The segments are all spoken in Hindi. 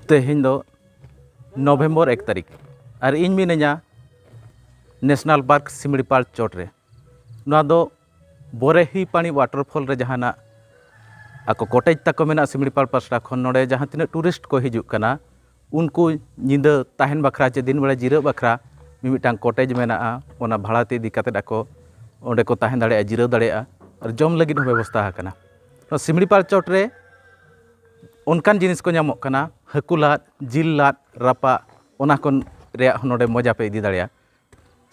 तेहें दो नवंबर 1 तारीख और इन मिनाया नेशनल पार्क सिमड़ीपाल चोटे ना दो बोरेही पानी वाटरफॉल रे जहाना आको कॉटेज तक मेना सिमड़ीपाल पासटा खन नोडे जहाँ तीन टूरिस्ट को हिजुकना उनको निंदा ताहन बखरा चे दिन बेला जिरा बखरा मिमिटांग कॉटेज मेना ओना भाड़ाते इदी काते आको ओंडे को ताहन दाड़े जिरा दाड़े और जम लगी व्यवस्था हकना सिमड़ीपाल चोटे उनकान जिनिस को नामोग कना हाकु लाद जिल लाद रापा ओना कोन रे नोडे मजा पे इदी दाड़े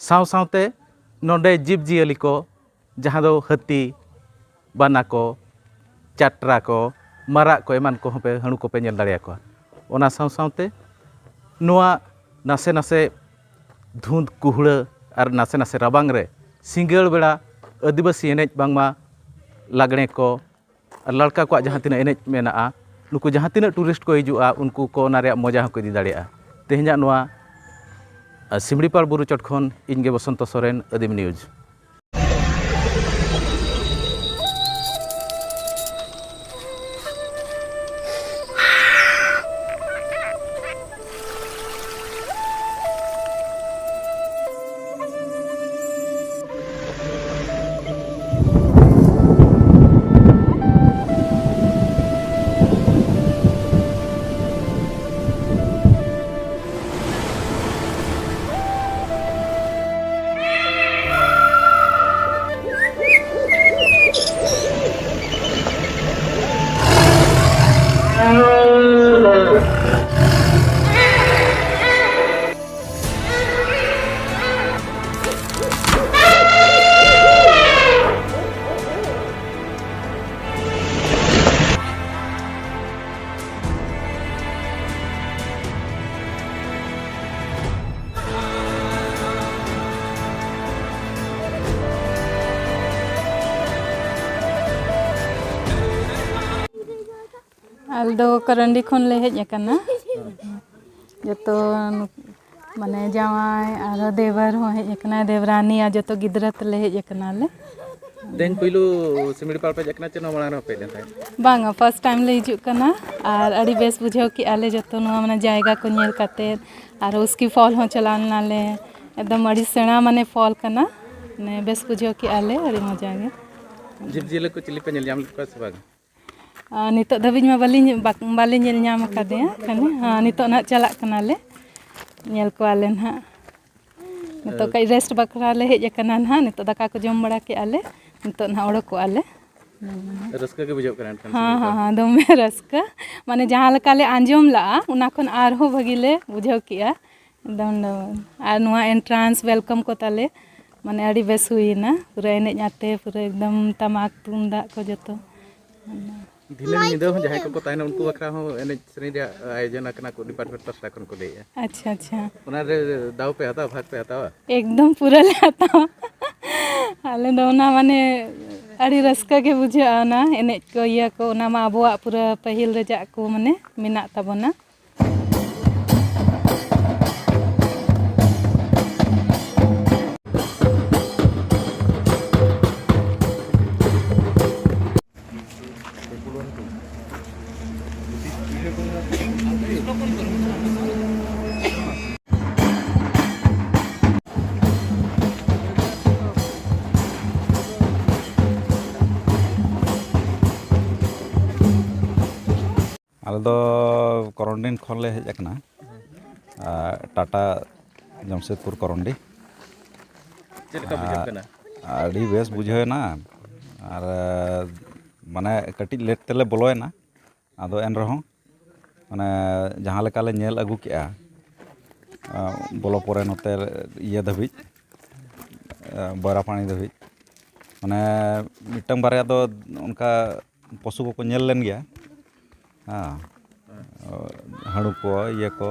साव सावते नोडे जीव जियाली को जहाँ दो हाथी बाना को चाट्रा को मारा को एमान को पे हणु को पे नेल दाड़े को ओना साव सावते नोआ नासे नासे धुंद कुहड़ा और नासे नासे राबांग रे सिंगल बेड़ा आदिवासी एनेज बांगमा लागणे को लड़का को जहाँ तीन एनेज मेना नुकु जहाँ तीन टूरिस्ट को हिजुआ उनको को ना रे मजा को इदी दाड़े तेहें नोआ सिमड़ीपाल बुरु चोट खन इनगे बसंत सोरेन आदिम न्यूज। आलदो करंडी खन ले हेज अकना जतो माने जावाय आर देवर हो हेज अकना देवरानी आ जतो गिदरत ले हेज अकना ले देन पहिलो सिमड़ीपाल पे जकना चनो माड़ा रे पे देन बांगा फर्स्ट टाइम ले हिजुक कना और अड़ी बेस बुझाव कि आले जतो नो माने जायगा को नेल काते और उसकी फॉल हो चलान नाले एकदम अड़ी सेना माने फॉल कना ने बेस बुझाव कि आले अड़ी मजा गे जीव जिले को चिली पे नेल जाम को से बाग नित धाबिज में बाली नेल नाम कादे खाने हाँ नित ना चला कना ले नेल को आले ना नित कई रेस्ट बकरा ले हेज कना ना नित दाका को जम बड़ा के आले नित ना ओड़ो को आले रस्का के बुझाव करन हाँ हाँ हाँ दमे रस्का माने जहाँ लका ले आंजम ला उना खन आर हो भगिले बुझाव किया एकदम आर नुआ एंट्रांस वेलकम को ताले माने अड़ी बेस हुईना पूरा एनेज आते पूरा एकदम तमाक तुंदा को जतो धिलन निदो जहां को तायना उनको बकरा हो एनेज श्रेणी रे आयोजन करना को डिपार्टमेंट पासटा खन को देया अच्छा अच्छा उना रे दाव पे हता भाग पे हता एकदम पूरा ले आता आले दोना माने अड़ी रस्का के बुझा ना एनेज को इया को ना मा अबवा पूरा पहिल रे जा को माने मेना ताबना आले दो करंडीन खन ले हेज अकना टाटा जमशेदपुर करंडी चेलका बुझाव कना आड़ी बेस बुझेना और माने कटी लेट तेले बोलोयना आदो एन रहो माने जहाँ लेका ले नेल अगु केआ बोलो परे नोते इया धाबी बरा पानी धाबी माने मिटंग बारे दो उनका पशु को नेल लेन गया हाँ हड़ू को ये को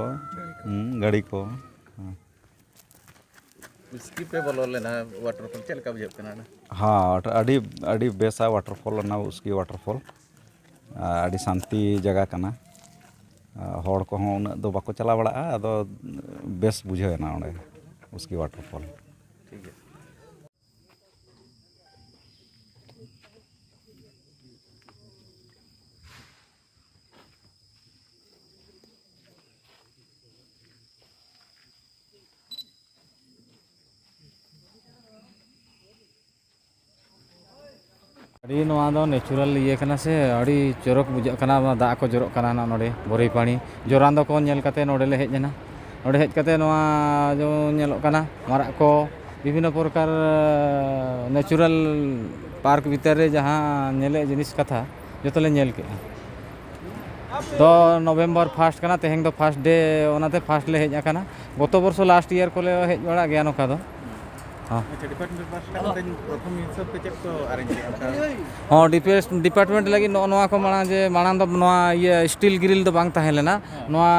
गाड़ी को उसकी पे बोलो लेना वाटरफॉल चलका बुझाव कना हाँ अड़ी बेसा वाटरफॉल ना उसकी वाटरफॉल अड़ी शांति जगह कना हड़ को उन दो बाको चला बड़ा अदो बेस बुझेना ओंडे उसकी वाटरफॉल ठीक है। अड़ी नवा दो नेचुरल ये कना से अड़ी चोरक बुझा कना दा को जोरक कना ना नोडे बोरी पानी जोरान दो को नेल कते नोडे ले हेजना नोडे हेज कते नवा जो नेलो कना मारा को विभिन्न प्रकार नेचुरल पार्क भीतर रे जहाँ नेले जिनिस कथा जोतले नेल के तो नवेम्बर फर्स्ट कना तेहें दो फर्स्ट डे ओनाते फर्स्ट ले हेज कना गत वर्ष लास्ट ईयर को ले हेज बड़ा गया नोका दो हाँ हाँ डिपार्टमेंट लगी नवा को माना जे माना दो नवा ये स्टील ग्रिल दो बांग ताहे लेना नवा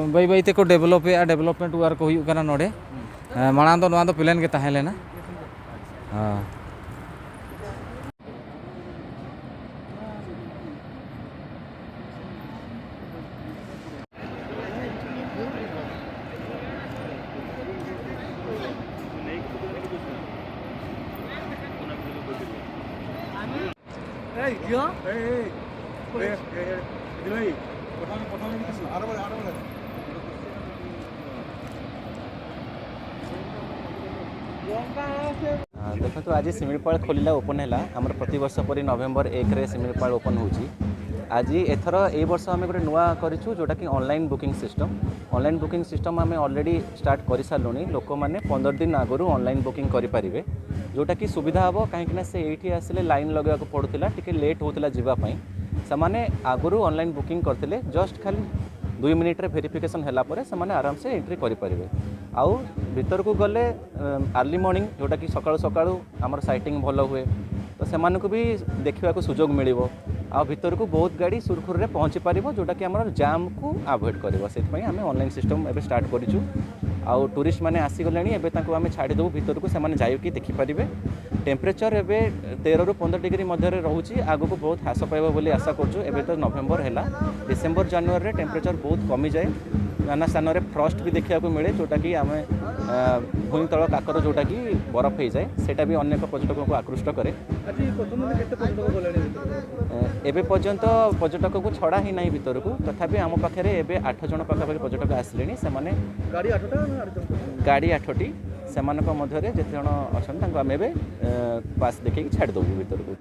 बाई बाई ते को डेवलपमेंट वर्क हुई कना नोडे माना दो नवा दो प्लान के ताहे लेना हाँ देखो आज शिमिलीपाल खोलिला ओपन है आमर प्रति वर्ष परी नवेम्बर 1 रे शिमिलीपाल ओपन होची आज एथर ए वर्ष आम गोटे नुआ करूँ जोटा कि ऑनलाइन बुकिंग सिस्टम आम ऑलरेडी स्टार्ट कर सारूँ लोक मैंने 15 दिन आगु ऑनलाइन बुकिंग करेंगे जोटा कि सुविधा हम कहीं से ये आसिले लाइन लगे पड़ूला टी लेट होता जावाई से आगु ऑनलाइन बुकिंग करते जस्ट खाली 2 मिनिट रे वेरिफिकेशन है से आराम से एंट्री करेंगे आउ भीतर को गले अर्ली मॉर्निंग जोटा कि सकाळु सकाळु आमर साइटिंग भल हुए तो से भी देखा सुजोग मिल आ भीतर को बहुत गाड़ी सुरखुर रे पहुँची पार जोटा कि आमर जाम को अवॉइड कर से आम ऑनलाइन सिस्टम एवं स्टार्ट करूँ आउ टूरिस्ट मैंने आसीगले एवं आम छाड़देव भीतर को से जाइकी देखिपारे टेम्परेचर एवं 13 ରୁ 15 डिग्री मध्य रोचे आगू बहुत ह्रास पाइब बोली आशा करूँ एवं तो नवेम्बर है डिसेम्बर जनवरी टेम्परेचर बहुत कमी जाए नाना स्थान में फ्रस्ट भी देखा मिले जोटा कि आम भूमि तल काकर जोटा कि बरफ हो जाए सेटा भी अनेक पर्यटकों को आकृष्ट करे एबे पर्यंत पर्यटक को छड़ा ही नहीं भीतर को तथापि आम पाखे 8 जन पाखापाखि पर्यटक आसिले गाड़ी 8टी से मध्य जिते जन अच्छा आम पास देखिए छाड़देबू भीतर को।